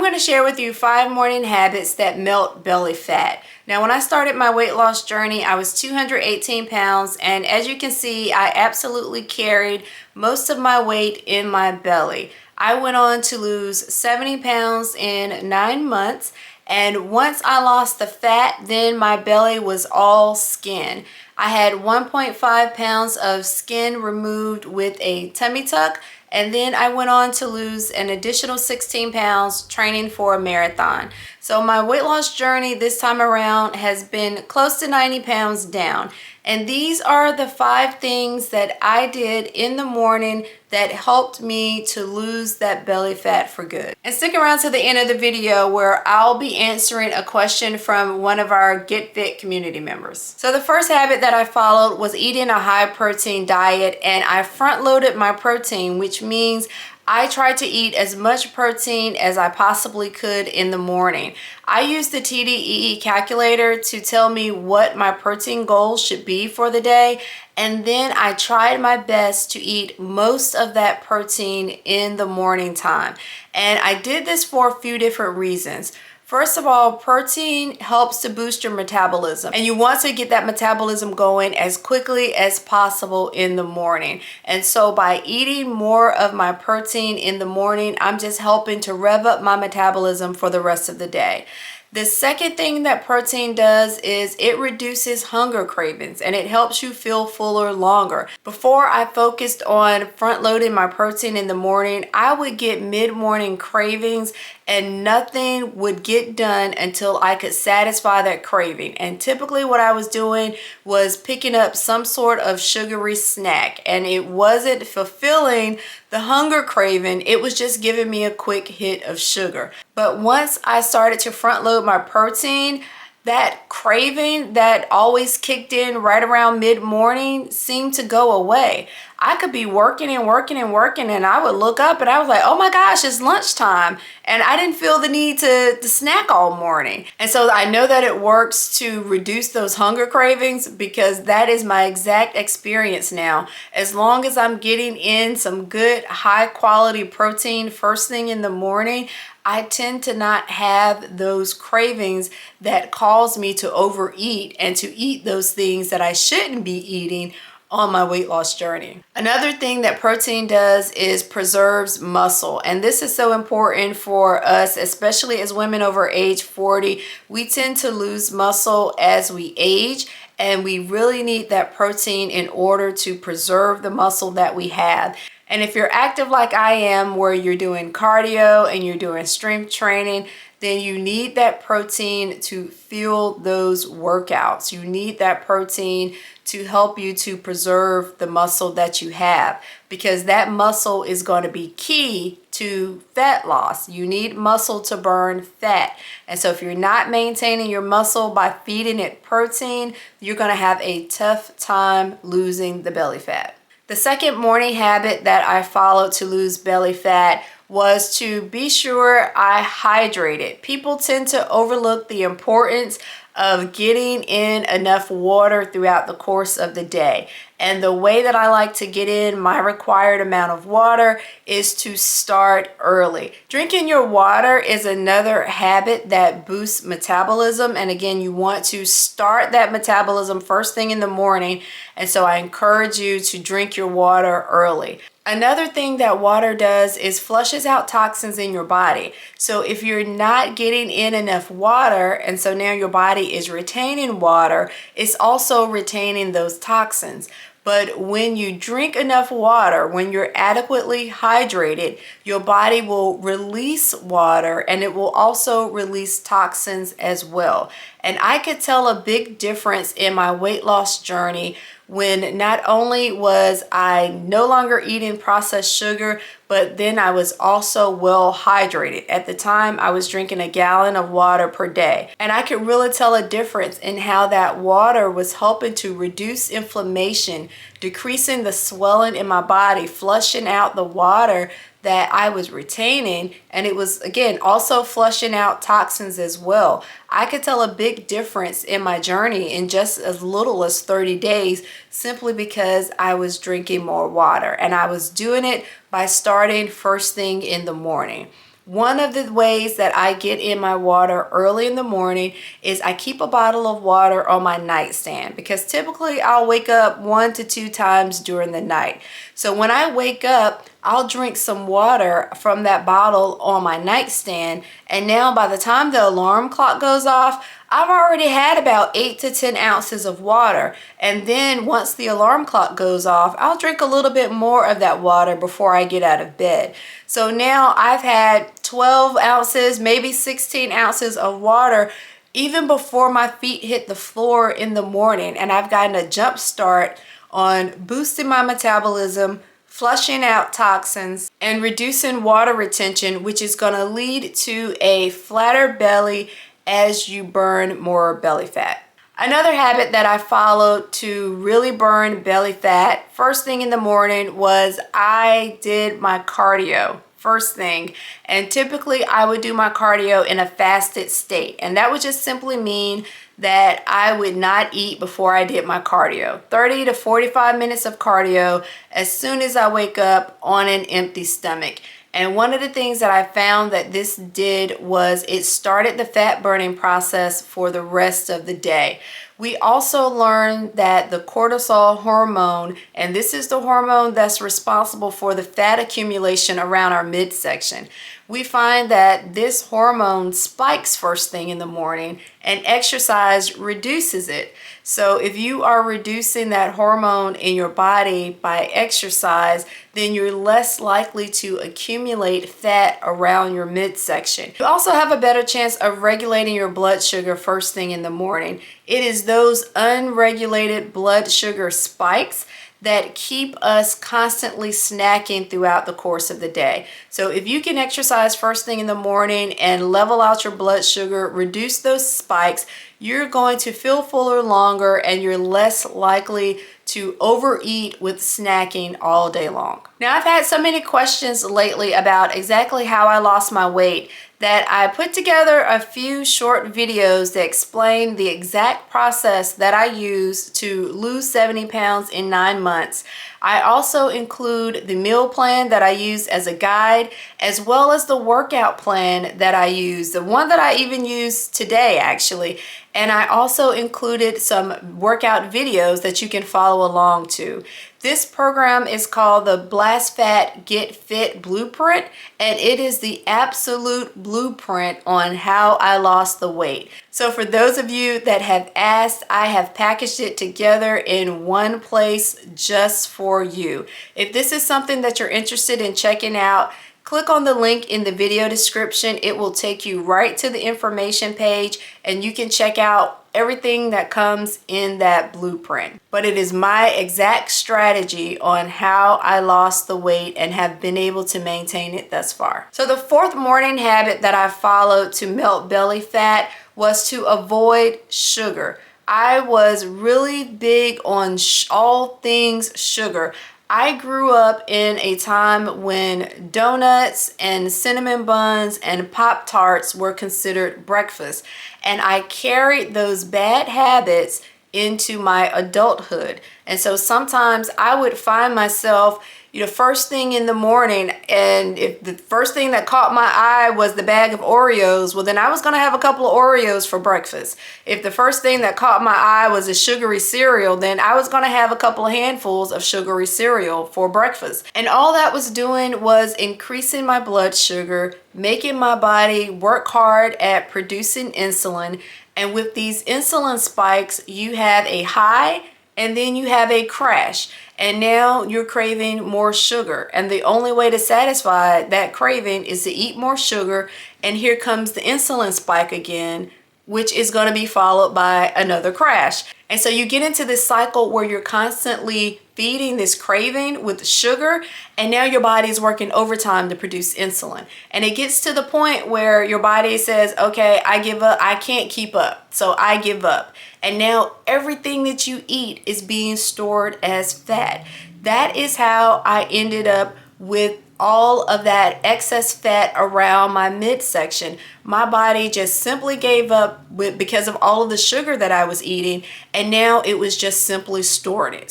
going to share with you 5 morning habits that melt belly fat. Now, when I started my weight loss journey, I was 218 pounds, and as you can see, I absolutely carried most of my weight in my belly. I went on to lose 70 pounds in 9 months, and once I lost the fat, then my belly was all skin. I had 1.5 pounds of skin removed with a tummy tuck, and then I went on to lose an additional 16 pounds training for a marathon. So my weight loss journey this time around has been close to 90 pounds down. And these are the 5 things that I did in the morning that helped me to lose that belly fat for good. And stick around to the end of the video where I'll be answering a question from one of our Get Fit community members. So the first habit that I followed was eating a high protein diet, and I front loaded my protein, which means I tried to eat as much protein as I possibly could in the morning. I used the TDEE calculator to tell me what my protein goals should be for the day, and then I tried my best to eat most of that protein in the morning time. And I did this for a few different reasons. First of all, protein helps to boost your metabolism, and you want to get that metabolism going as quickly as possible in the morning. And so by eating more of my protein in the morning, I'm just helping to rev up my metabolism for the rest of the day. The second thing that protein does is it reduces hunger cravings, and it helps you feel fuller longer. Before I focused on front loading my protein in the morning, I would get mid-morning cravings and nothing would get done until I could satisfy that craving. And typically what I was doing was picking up some sort of sugary snack, and it wasn't fulfilling the hunger craving, it was just giving me a quick hit of sugar. But once I started to front load my protein, that craving that always kicked in right around mid-morning seemed to go away. I could be working and I would look up and I was like, oh my gosh, it's lunchtime. And I didn't feel the need to snack all morning. And so I know that it works to reduce those hunger cravings because that is my exact experience now. As long as I'm getting in some good high quality protein first thing in the morning, I tend to not have those cravings that cause me to overeat and to eat those things that I shouldn't be eating on my weight loss journey. Another thing that protein does is preserves muscle. And this is so important for us, especially as women over age 40. We tend to lose muscle as we age, and we really need that protein in order to preserve the muscle that we have. And if you're active like I am, where you're doing cardio and you're doing strength training, then you need that protein to fuel those workouts. You need that protein to help you to preserve the muscle that you have, because that muscle is going to be key to fat loss. You need muscle to burn fat. And so if you're not maintaining your muscle by feeding it protein, you're going to have a tough time losing the belly fat. The second morning habit that I followed to lose belly fat was to be sure I hydrated. People tend to overlook the importance of getting in enough water throughout the course of the day. And the way that I like to get in my required amount of water is to start early. Drinking your water is another habit that boosts metabolism. And again, you want to start that metabolism first thing in the morning. And so I encourage you to drink your water early. Another thing that water does is flushes out toxins in your body. So if you're not getting in enough water, and so now your body is retaining water, it's also retaining those toxins. But when you drink enough water, when you're adequately hydrated, your body will release water, and it will also release toxins as well. And I could tell a big difference in my weight loss journey when not only was I no longer eating processed sugar, but then I was also well hydrated. At the time, I was drinking a gallon of water per day. And I could really tell a difference in how that water was helping to reduce inflammation, decreasing the swelling in my body, flushing out the water that I was retaining, and it was again also flushing out toxins as well. I could tell a big difference in my journey in just as little as 30 days simply because I was drinking more water, and I was doing it by starting first thing in the morning. One of the ways that I get in my water early in the morning is I keep a bottle of water on my nightstand, because typically I'll wake up 1 to 2 times during the night. So when I wake up, I'll drink some water from that bottle on my nightstand, and now by the time the alarm clock goes off, I've already had about 8 to 10 ounces of water. And then once the alarm clock goes off, I'll drink a little bit more of that water before I get out of bed. So now I've had 12 ounces, maybe 16 ounces of water even before my feet hit the floor in the morning. And I've gotten a jump start on boosting my metabolism, flushing out toxins, and reducing water retention, which is going to lead to a flatter belly as you burn more belly fat. Another habit that I followed to really burn belly fat first thing in the morning was I did my cardio first thing. And typically I would do my cardio in a fasted state. And that would just simply mean that I would not eat before I did my cardio. 30 to 45 minutes of cardio as soon as I wake up on an empty stomach. And one of the things that I found that this did was it started the fat burning process for the rest of the day. We also learned that the cortisol hormone, and this is the hormone that's responsible for the fat accumulation around our midsection. We find that this hormone spikes first thing in the morning, and exercise reduces it. So if you are reducing that hormone in your body by exercise, then you're less likely to accumulate fat around your midsection. You also have a better chance of regulating your blood sugar first thing in the morning. It is those unregulated blood sugar spikes that keep us constantly snacking throughout the course of the day. So if you can exercise first thing in the morning and level out your blood sugar, reduce those spikes, you're going to feel fuller longer, and you're less likely to overeat with snacking all day long. Now, I've had so many questions lately about exactly how I lost my weight that I put together a few short videos that explain the exact process that I use to lose 70 pounds in 9 months. I also include the meal plan that I use as a guide, as well as the workout plan that I use, the one that I even use today actually. And I also included some workout videos that you can follow along to. This program is called the Blast Fat Get Fit Blueprint, and it is the absolute blueprint on how I lost the weight. So for those of you that have asked, I have packaged it together in one place just for you. If this is something that you're interested in checking out, click on the link in the video description. It will take you right to the information page, and you can check out everything that comes in that blueprint. But it is my exact strategy on how I lost the weight and have been able to maintain it thus far. So the fourth morning habit that I followed to melt belly fat was to avoid sugar. I was really big on all things sugar. I grew up in a time when donuts and cinnamon buns and Pop-Tarts were considered breakfast, and I carried those bad habits into my adulthood. And so sometimes I would find myself, first thing in the morning, and if the first thing that caught my eye was the bag of Oreos, well, then I was going to have a couple of Oreos for breakfast. If the first thing that caught my eye was a sugary cereal, then I was going to have a couple of handfuls of sugary cereal for breakfast. And all that was doing was increasing my blood sugar, making my body work hard at producing insulin. And with these insulin spikes, you have a high and then you have a crash. And now you're craving more sugar. And the only way to satisfy that craving is to eat more sugar. And here comes the insulin spike again, which is going to be followed by another crash. And so you get into this cycle where you're constantly feeding this craving with sugar, and now your body is working overtime to produce insulin. And it gets to the point where your body says, okay, I give up, I can't keep up, so I give up. And now everything that you eat is being stored as fat. That is how I ended up with all of that excess fat around my midsection. My body just simply gave up because of all of the sugar that I was eating, and now it was just simply storing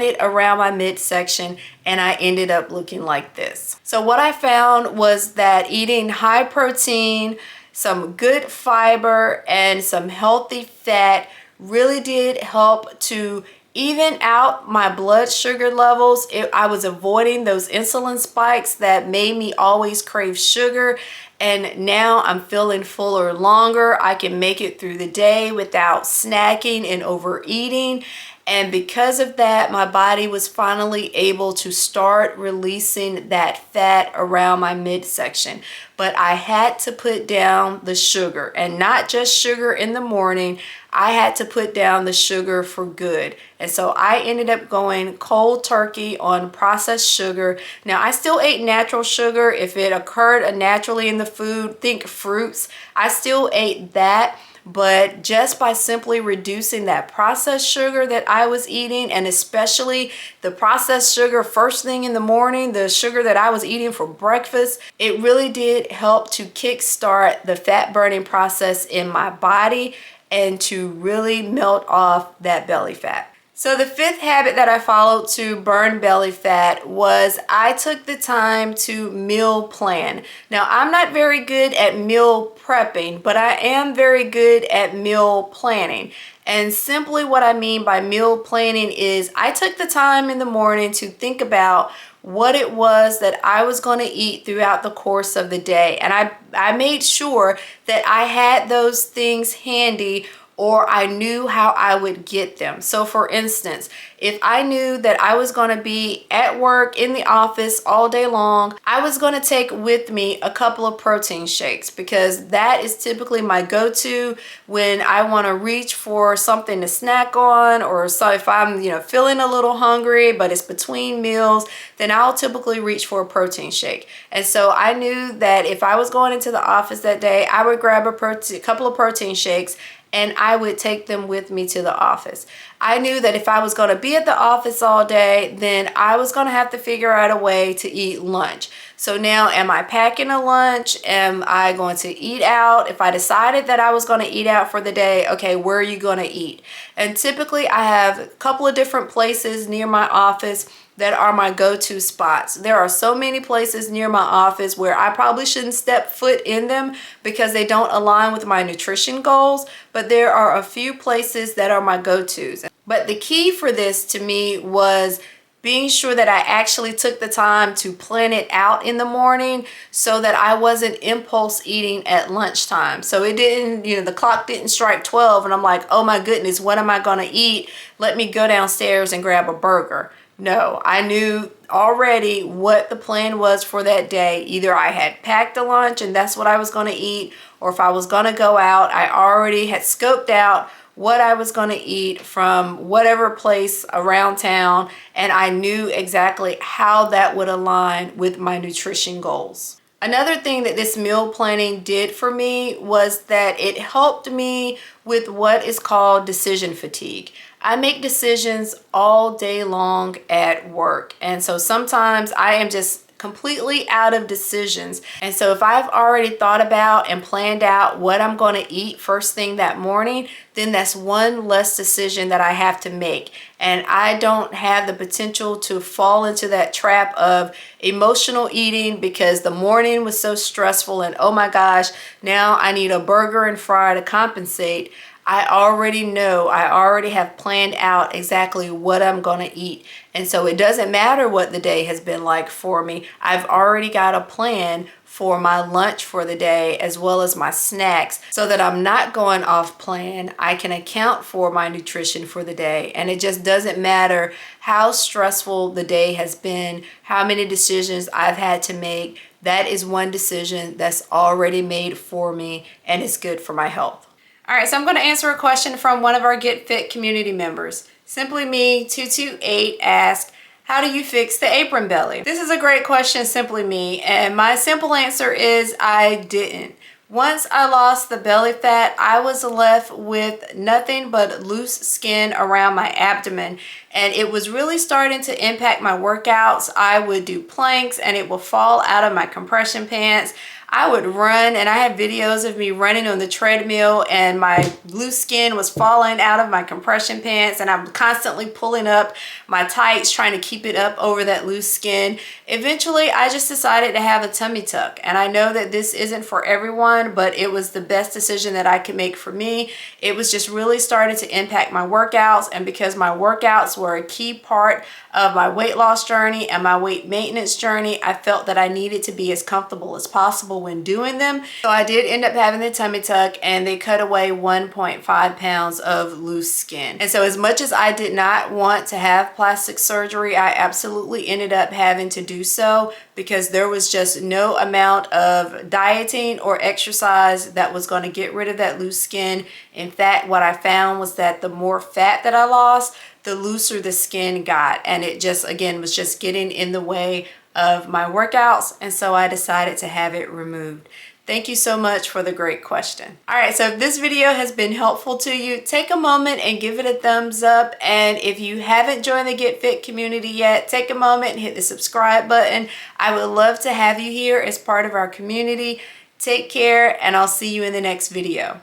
it around my midsection, and I ended up looking like this. So what I found was that eating high protein, some good fiber, and some healthy fat really did help to even out my blood sugar levels. I was avoiding those insulin spikes that made me always crave sugar, and now I'm feeling fuller longer. I can make it through the day without snacking and overeating. And because of that, my body was finally able to start releasing that fat around my midsection. But I had to put down the sugar, and not just sugar in the morning. I had to put down the sugar for good. And so I ended up going cold turkey on processed sugar. Now, I still ate natural sugar if it occurred naturally in the food. Think fruits. I still ate that. But just by simply reducing that processed sugar that I was eating, and especially the processed sugar first thing in the morning, the sugar that I was eating for breakfast, it really did help to kickstart the fat burning process in my body and to really melt off that belly fat. So the fifth habit that I followed to burn belly fat was I took the time to meal plan. Now, I'm not very good at meal prepping, but I am very good at meal planning. And simply what I mean by meal planning is I took the time in the morning to think about what it was that I was going to eat throughout the course of the day. And I made sure that I had those things handy, or I knew how I would get them. So for instance, if I knew that I was going to be at work in the office all day long, I was going to take with me a couple of protein shakes, because that is typically my go-to when I want to reach for something to snack on, or so if I'm feeling a little hungry but it's between meals, then I'll typically reach for a protein shake. And so I knew that if I was going into the office that day, I would grab a couple of protein shakes and I would take them with me to the office. I knew that if I was going to be at the office all day, then I was going to have to figure out a way to eat lunch. So now, am I packing a lunch? Am I going to eat out? If I decided that I was going to eat out for the day, okay, where are you going to eat? And typically I have a couple of different places near my office that are my go-to spots. There are so many places near my office where I probably shouldn't step foot in them because they don't align with my nutrition goals, but there are a few places that are my go-tos. But the key for this to me was being sure that I actually took the time to plan it out in the morning so that I wasn't impulse eating at lunchtime. So it didn't, the clock didn't strike 12 and I'm like, oh my goodness, what am I gonna eat? Let me go downstairs and grab a burger. No, I knew already what the plan was for that day. Either I had packed a lunch and that's what I was going to eat, or if I was going to go out, I already had scoped out what I was going to eat from whatever place around town, and I knew exactly how that would align with my nutrition goals. Another thing that this meal planning did for me was that it helped me with what is called decision fatigue. I make decisions all day long at work, and so sometimes I am just completely out of decisions. And so if I've already thought about and planned out what I'm going to eat first thing that morning, then that's one less decision that I have to make. And I don't have the potential to fall into that trap of emotional eating because the morning was so stressful and oh my gosh, now I need a burger and fry to compensate. I already know, I already have planned out exactly what I'm going to eat. And so it doesn't matter what the day has been like for me. I've already got a plan for my lunch for the day as well as my snacks so that I'm not going off plan. I can account for my nutrition for the day. And it just doesn't matter how stressful the day has been, how many decisions I've had to make. That is one decision that's already made for me and it's good for my health. All right, so I'm going to answer a question from one of our Get Fit community members. Simply Me 228 asked, how do you fix the apron belly? This is a great question, Simply Me, and my simple answer is I didn't. Once I lost the belly fat, I was left with nothing but loose skin around my abdomen, and it was really starting to impact my workouts. I would do planks and it would fall out of my compression pants. I would run, and I have videos of me running on the treadmill and my loose skin was falling out of my compression pants, and I'm constantly pulling up my tights trying to keep it up over that loose skin. Eventually, I just decided to have a tummy tuck, and I know that this isn't for everyone, but it was the best decision that I could make for me. It was just really starting to impact my workouts, and because my workouts were a key part of my weight loss journey and my weight maintenance journey, I felt that I needed to be as comfortable as possible when doing them. So I did end up having the tummy tuck, and they cut away 1.5 pounds of loose skin. And so as much as I did not want to have plastic surgery, I absolutely ended up having to do so because there was just no amount of dieting or exercise that was going to get rid of that loose skin. In fact, what I found was that the more fat that I lost, the looser the skin got, and it just, again, was just getting in the way of my workouts, and so I decided to have it removed. Thank you so much for the great question. All right, so if this video has been helpful to you, take a moment and give it a thumbs up. And if you haven't joined the Get Fit community yet, take a moment and hit the subscribe button. I would love to have you here as part of our community. Take care, and I'll see you in the next video.